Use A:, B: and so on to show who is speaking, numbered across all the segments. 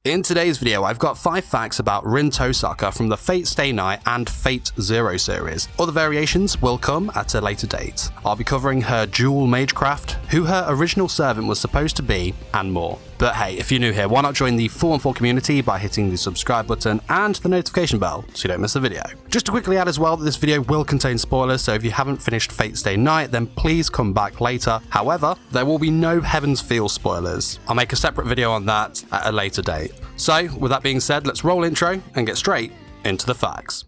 A: In today's video, I've got 5 facts about Rin Tohsaka from the Fate Stay Night and Fate Zero series. Other variations will come at a later date. I'll be covering her dual magecraft, who her original servant was supposed to be, and more. But hey, if you're new here, why not join the 414 community by hitting the subscribe button and the notification bell so you don't miss a video. Just to quickly add as well that this video will contain spoilers, so if you haven't finished Fate Stay Night, then please come back later. However, there will be no Heaven's Feel spoilers. I'll make a separate video on that at a later date. So, with that being said, let's roll intro and get straight into the facts.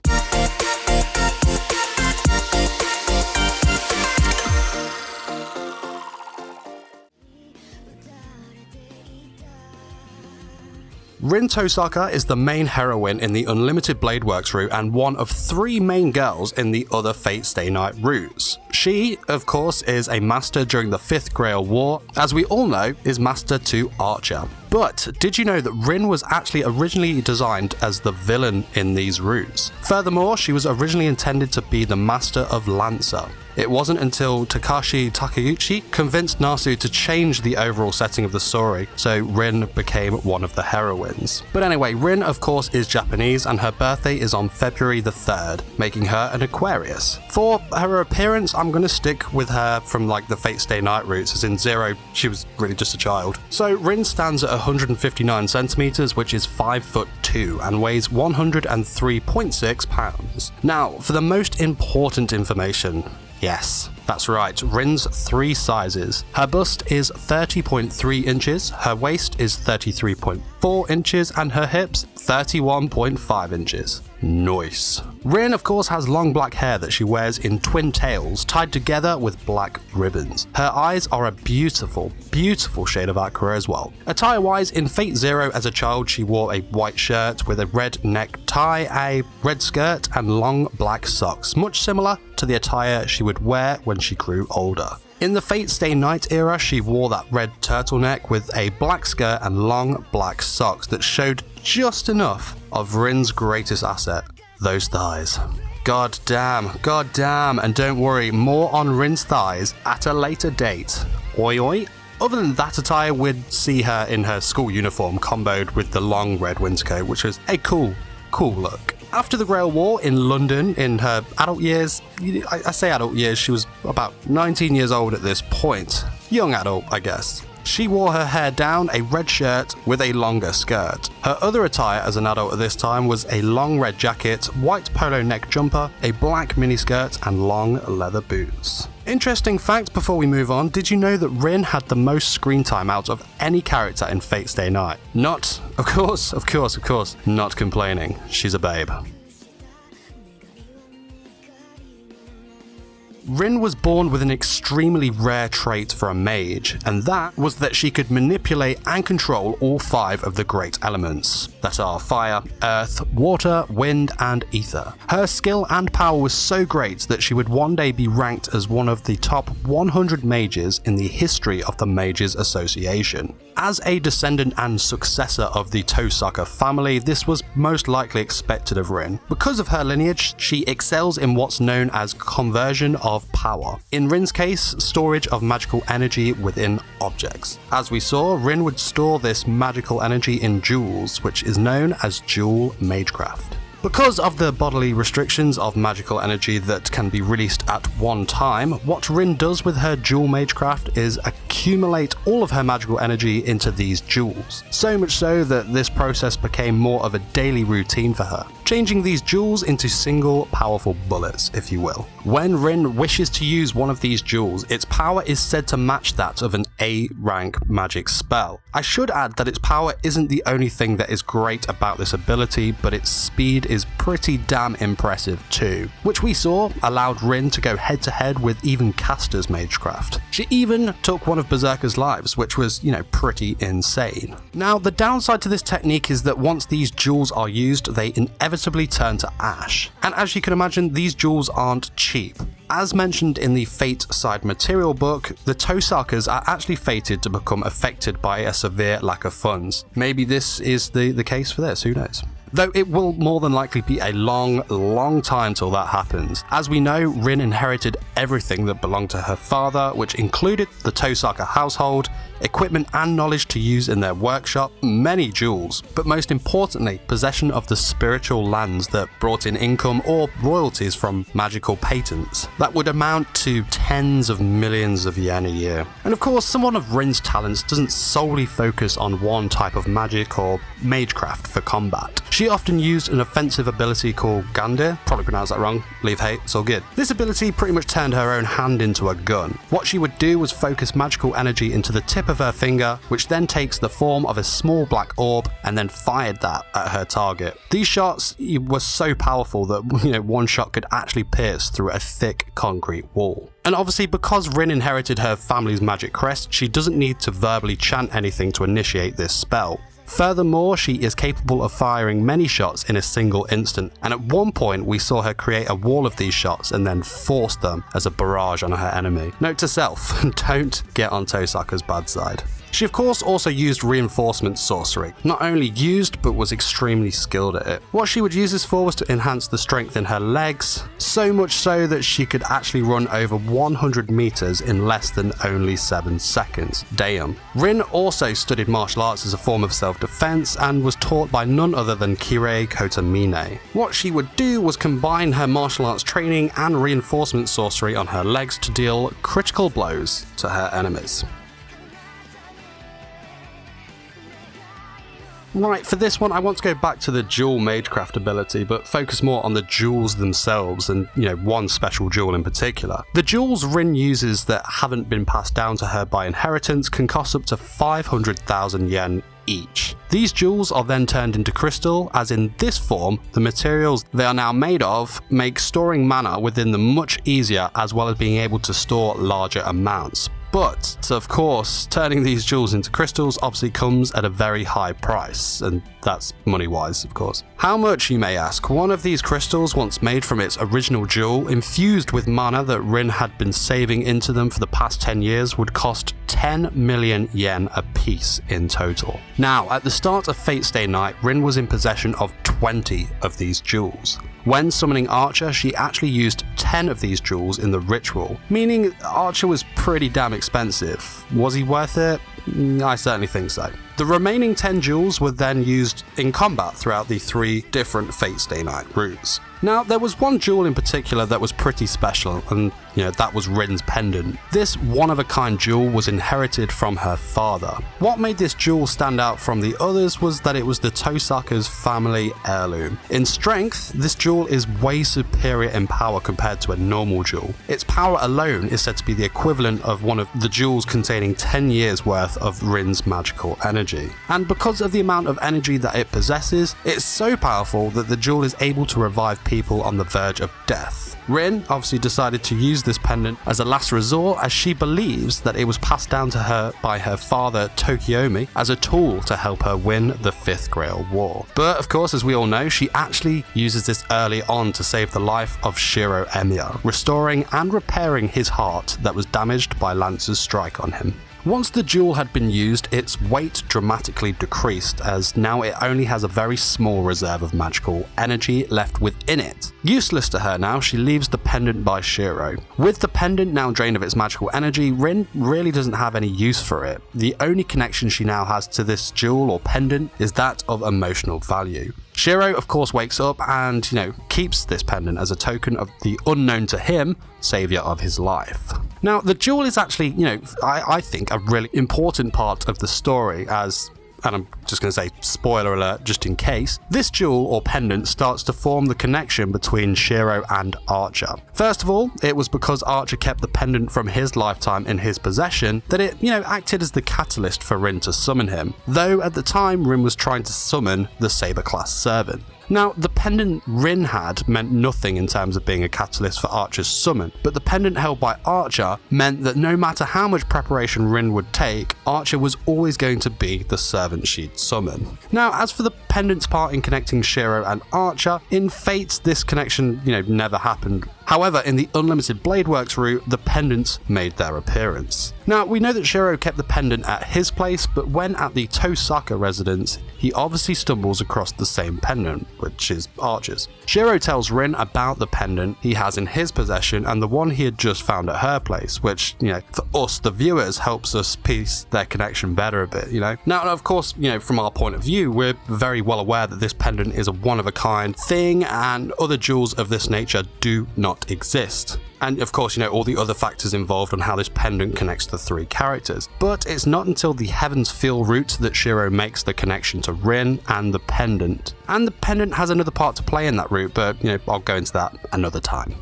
A: Rin Tohsaka is the main heroine in the Unlimited Blade Works route and one of 3 main girls in the other Fate Stay Night routes. She, of course, is a master during the 5th Grail War, as we all know, is master to Archer. But did you know that Rin was actually originally designed as the villain in these routes? Furthermore, she was originally intended to be the master of Lancer. It wasn't until Takashi Takeuchi convinced Nasu to change the overall setting of the story, so Rin became one of the heroines. But anyway, Rin of course is Japanese and her birthday is on February the 3rd, making her an Aquarius. For her appearance, I'm going to stick with her from like the Fate Stay Night routes, as in Zero, she was really just a child. So Rin stands at 159 centimeters, which is 5'2", and weighs 103.6 pounds. Now, for the most important information. Yes, that's right, Rin's 3 sizes. Her bust is 30.3 inches, her waist is 33.4 inches, and her hips 31.5 inches. Nice. Rin of course has long black hair that she wears in twin tails tied together with black ribbons. Her eyes are a beautiful, beautiful shade of aqua as well. Attire wise, in Fate Zero as a child she wore a white shirt with a red necktie, a red skirt and long black socks, much similar to the attire she would wear when she grew older. In the Fate Stay Night era, she wore that red turtleneck with a black skirt and long black socks that showed just enough of Rin's greatest asset, those thighs. God damn, and don't worry, more on Rin's thighs at a later date. Oi oi. Other than that attire, we'd see her in her school uniform comboed with the long red winter coat, which was a cool look. After the Grail War in London, in her adult years, I say adult years, she was about 19 years old at this point. Young adult, I guess. She wore her hair down, a red shirt with a longer skirt. Her other attire as an adult at this time was a long red jacket, white polo neck jumper, a black miniskirt, and long leather boots. Interesting fact before we move on, did you know that Rin had the most screen time out of any character in Fate Stay Night? Not, of course, not complaining. She's a babe. Rin was born with an extremely rare trait for a mage, and that was that she could manipulate and control all 5 of the great elements, that are fire, earth, water, wind, and ether. Her skill and power was so great that she would one day be ranked as one of the top 100 mages in the history of the Mages Association. As a descendant and successor of the Tohsaka family, this was most likely expected of Rin. Because of her lineage, she excels in what's known as conversion of power. In Rin's case, storage of magical energy within objects. As we saw, Rin would store this magical energy in jewels, which is known as dual magecraft. Because of the bodily restrictions of magical energy that can be released at one time, what Rin does with her dual magecraft is accumulate all of her magical energy into these jewels. So much so that this process became more of a daily routine for her, changing these jewels into single powerful bullets, if you will. When Rin wishes to use one of these jewels, its power is said to match that of an A rank magic spell. I should add that its power isn't the only thing that is great about this ability, but its speed is pretty damn impressive too, which we saw allowed Rin to go head to head with even Caster's magecraft. She even took one of Berserker's lives, which was, pretty insane. Now, the downside to this technique is that once these jewels are used, they inevitably turn to ash. And as you can imagine, these jewels aren't cheap. As mentioned in the Fate side material book, the Tohsakas are actually fated to become affected by a severe lack of funds. Maybe this is the case for this, who knows? Though it will more than likely be a long time till that happens. As we know, Rin inherited everything that belonged to her father, which included the Tohsaka household, equipment and knowledge to use in their workshop, many jewels, but most importantly, possession of the spiritual lands that brought in income or royalties from magical patents that would amount to tens of millions of yen a year. And of course, someone of Rin's talents doesn't solely focus on one type of magic or magecraft for combat. She often used an offensive ability called Gandir, probably pronounced that wrong, leave hate, it's all good. This ability pretty much turned her own hand into a gun. What she would do was focus magical energy into the tip of her finger, which then takes the form of a small black orb and then fired that at her target. These shots were so powerful that one shot could actually pierce through a thick concrete wall. And obviously, because Rin inherited her family's magic crest, she doesn't need to verbally chant anything to initiate this spell. Furthermore, she is capable of firing many shots in a single instant, and at one point we saw her create a wall of these shots and then force them as a barrage on her enemy. Note to self, don't get on Tohsaka's bad side. She of course also used reinforcement sorcery. Not only used, but was extremely skilled at it. What she would use this for was to enhance the strength in her legs, so much so that she could actually run over 100 meters in less than only 7 seconds. Damn. Rin also studied martial arts as a form of self-defense and was taught by none other than Kirei Kotomine. What she would do was combine her martial arts training and reinforcement sorcery on her legs to deal critical blows to her enemies. Right, for this one I want to go back to the jewel magecraft ability, but focus more on the jewels themselves and, one special jewel in particular. The jewels Rin uses that haven't been passed down to her by inheritance can cost up to 500,000 yen each. These jewels are then turned into crystal, as in this form, the materials they are now made of make storing mana within them much easier, as well as being able to store larger amounts. But, of course, turning these jewels into crystals obviously comes at a very high price, and that's money-wise, of course. How much, you may ask? One of these crystals, once made from its original jewel, infused with mana that Rin had been saving into them for the past 10 years, would cost 10 million yen a piece in total. Now, at the start of Fate Stay Night, Rin was in possession of 20 of these jewels. When summoning Archer, she actually used 10 of these jewels in the ritual, meaning Archer was pretty damn expensive. Was he worth it? I certainly think so. The remaining 10 jewels were then used in combat throughout the 3 different Fate Stay Night routes. Now, there was one jewel in particular that was pretty special, and that was Rin's pendant. This one-of-a-kind jewel was inherited from her father. What made this jewel stand out from the others was that it was the Tohsaka's family heirloom. In strength, this jewel is way superior in power compared to a normal jewel. Its power alone is said to be the equivalent of one of the jewels containing 10 years worth of Rin's magical energy. And because of the amount of energy that it possesses, it's so powerful that the jewel is able to revive people on the verge of death. Rin obviously decided to use this pendant as a last resort, as she believes that it was passed down to her by her father Tokiomi as a tool to help her win the 5th Grail War. But of course, as we all know, she actually uses this early on to save the life of Shiro Emiya, restoring and repairing his heart that was damaged by Lance's strike on him. Once the jewel had been used, its weight dramatically decreased, as now it only has a very small reserve of magical energy left within it. Useless to her now, she leaves the pendant by Shiro. With the pendant now drained of its magical energy, Rin really doesn't have any use for it. The only connection she now has to this jewel or pendant is that of emotional value. Shiro, of course, wakes up and, keeps this pendant as a token of the unknown to him savior of his life. Now, the jewel is actually, I think, a really important part of the story, as, and I'm just going to say spoiler alert just in case, this jewel or pendant starts to form the connection between Shiro and Archer. First of all, it was because Archer kept the pendant from his lifetime in his possession that it, acted as the catalyst for Rin to summon him, though at the time Rin was trying to summon the Saber-class servant. Now, the pendant Rin had meant nothing in terms of being a catalyst for Archer's summon, but the pendant held by Archer meant that no matter how much preparation Rin would take, Archer was always going to be the servant she'd summon. Now, as for the pendant's part in connecting Shiro and Archer, in Fate this connection, never happened. However, in the Unlimited Bladeworks route, the pendants made their appearance. Now, we know that Shiro kept the pendant at his place, but when at the Tohsaka residence, he obviously stumbles across the same pendant, which is Archer's. Shiro tells Rin about the pendant he has in his possession and the one he had just found at her place, which, for us, the viewers, helps us piece their connection better a bit, Now, of course, from our point of view, we're very well aware that this pendant is a one-of-a-kind thing and other jewels of this nature do not exist. And of course, all the other factors involved on how this pendant connects the three characters. But it's not until the Heaven's Feel route that Shiro makes the connection to Rin and the pendant. And the pendant has another part to play in that route, but I'll go into that another time.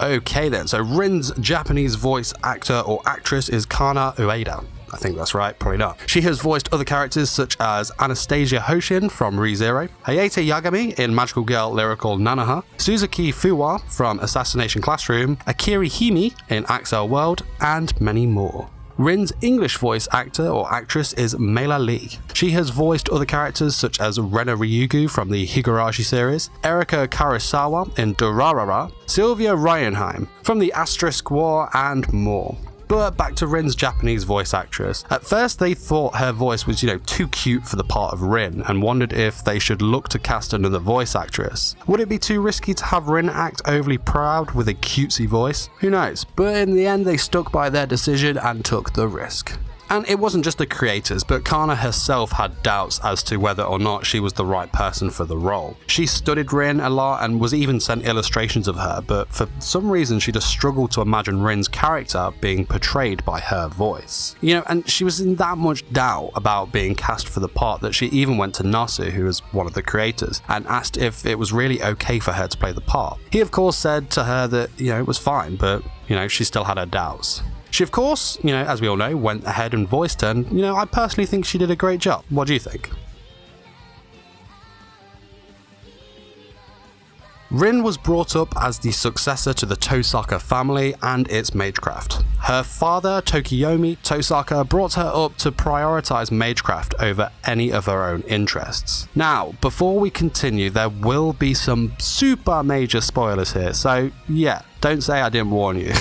A: Okay then, so Rin's Japanese voice actor or actress is Kana Ueda. I think that's right, probably not. She has voiced other characters such as Anastasia Hoshin from ReZero, Hayate Yagami in Magical Girl Lyrical Nanoha, Suzuki Fuwa from Assassination Classroom, Akiri Hime in Axel World, and many more. Rin's English voice actor or actress is Meila Lee. She has voiced other characters such as Rena Ryugu from the Higurashi series, Erika Karasawa in Durarara, Sylvia Ryanheim from the Asterisk War, and more. But back to Rin's Japanese voice actress. At first they thought her voice was, too cute for the part of Rin and wondered if they should look to cast another voice actress. Would it be too risky to have Rin act overly proud with a cutesy voice? Who knows? But in the end they stuck by their decision and took the risk. And it wasn't just the creators, but Kana herself had doubts as to whether or not she was the right person for the role. She studied Rin a lot and was even sent illustrations of her, but for some reason she just struggled to imagine Rin's character being portrayed by her voice. And she was in that much doubt about being cast for the part that she even went to Nasu, who was one of the creators, and asked if it was really okay for her to play the part. He of course said to her that, it was fine, but, she still had her doubts. She, of course, as we all know, went ahead and voiced her, and, I personally think she did a great job. What do you think? Rin was brought up as the successor to the Tohsaka family and its magecraft. Her father, Tokiyomi Tohsaka, brought her up to prioritize magecraft over any of her own interests. Now, before we continue, there will be some super major spoilers here, so yeah, don't say I didn't warn you.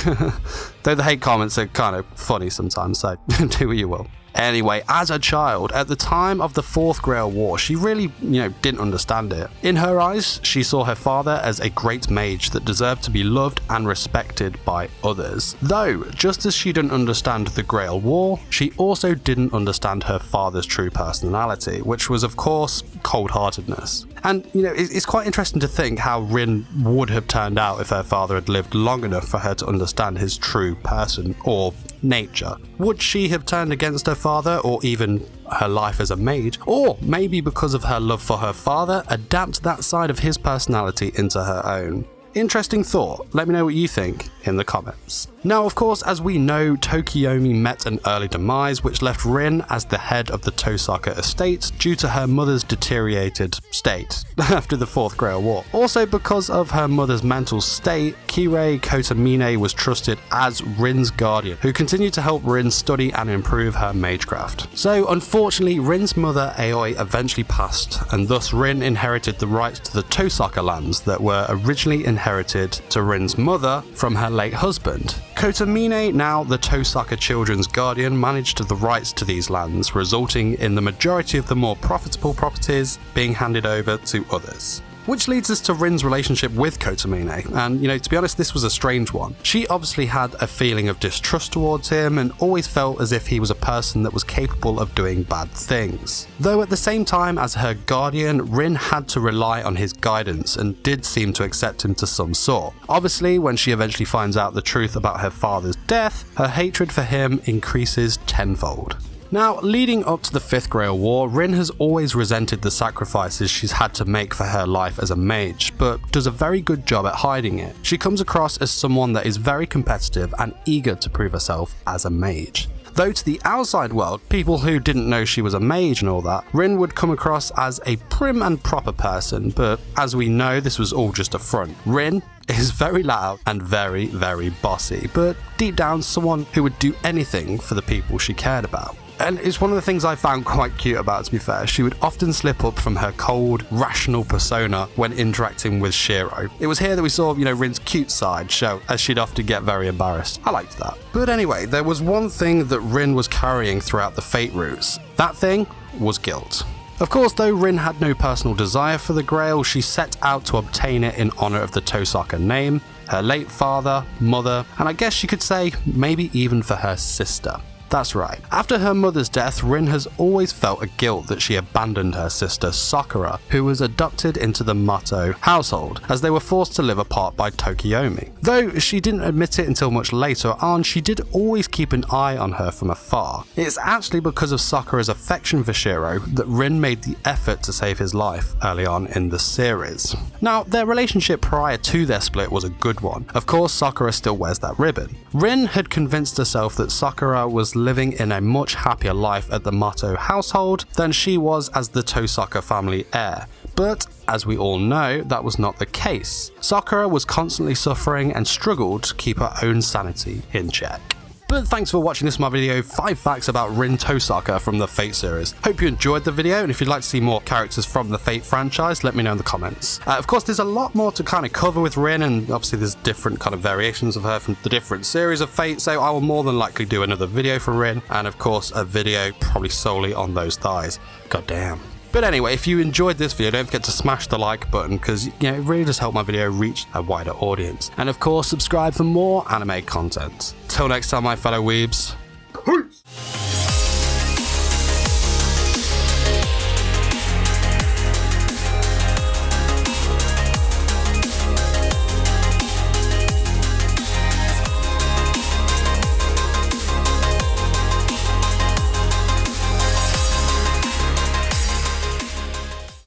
A: Though the hate comments are kind of funny sometimes, so do what you will. Anyway, as a child, at the time of the Fourth Grail War, she really, didn't understand it. In her eyes, she saw her father as a great mage that deserved to be loved and respected by others. Though, just as she didn't understand the Grail War, she also didn't understand her father's true personality, which was, of course, cold-heartedness. And, it's quite interesting to think how Rin would have turned out if her father had lived long enough for her to understand his true person or nature. Would she have turned against her father or even her life as a mage? Or maybe because of her love for her father, adapt that side of his personality into her own? Interesting thought. Let me know what you think in the comments. Now, of course, as we know, Tokiyomi met an early demise which left Rin as the head of the Tohsaka estate due to her mother's deteriorated state after the Fourth Grail War. Also, because of her mother's mental state, Kirei Kotomine was trusted as Rin's guardian, who continued to help Rin study and improve her magecraft. So, unfortunately, Rin's mother Aoi eventually passed, and thus Rin inherited the rights to the Tohsaka lands that were originally inherited to Rin's mother from her late husband. Kotomine, now the Tohsaka children's guardian, managed the rights to these lands, resulting in the majority of the more profitable properties being handed over to others. Which leads us to Rin's relationship with Kotomine, and to be honest, this was a strange one. She obviously had a feeling of distrust towards him and always felt as if he was a person that was capable of doing bad things. Though at the same time, as her guardian, Rin had to rely on his guidance and did seem to accept him to some sort. Obviously, when she eventually finds out the truth about her father's death, her hatred for him increases tenfold. Now, leading up to the Fifth Grail War, Rin has always resented the sacrifices she's had to make for her life as a mage, but does a very good job at hiding it. She comes across as someone that is very competitive and eager to prove herself as a mage. Though to the outside world, people who didn't know she was a mage and all that, Rin would come across as a prim and proper person, but as we know, this was all just a front. Rin is very loud and very, very bossy, but deep down someone who would do anything for the people she cared about. And it's one of the things I found quite cute about, to be fair. She would often slip up from her cold, rational persona when interacting with Shiro. It was here that we saw, Rin's cute side show, as she'd often get very embarrassed. I liked that. But anyway, there was one thing that Rin was carrying throughout the Fate routes. That thing was guilt. Of course, though Rin had no personal desire for the Grail, she set out to obtain it in honor of the Tohsaka name, her late father, mother, and I guess you could say maybe even for her sister. That's right. After her mother's death, Rin has always felt a guilt that she abandoned her sister Sakura, who was adopted into the Mato household, as they were forced to live apart by Tokiomi. Though she didn't admit it until much later on, she did always keep an eye on her from afar. It's actually because of Sakura's affection for Shiro that Rin made the effort to save his life early on in the series. Now, their relationship prior to their split was a good one. Of course, Sakura still wears that ribbon. Rin had convinced herself that Sakura was living in a much happier life at the Mato household than she was as the Tohsaka family heir. But, as we all know, that was not the case. Sakura was constantly suffering and struggled to keep her own sanity in check. But thanks for watching this my video, 5 facts about Rin Tohsaka from the Fate series. Hope you enjoyed the video, and if you'd like to see more characters from the Fate franchise, let me know in the comments. Of course, there's a lot more to kind of cover with Rin, and obviously there's different kind of variations of her from the different series of Fate, so I will more than likely do another video for Rin, and of course a video probably solely on those thighs. God damn. But anyway, if you enjoyed this video, don't forget to smash the like button, because it really does help my video reach a wider audience. And of course, subscribe for more anime content. Till next time, my fellow weebs,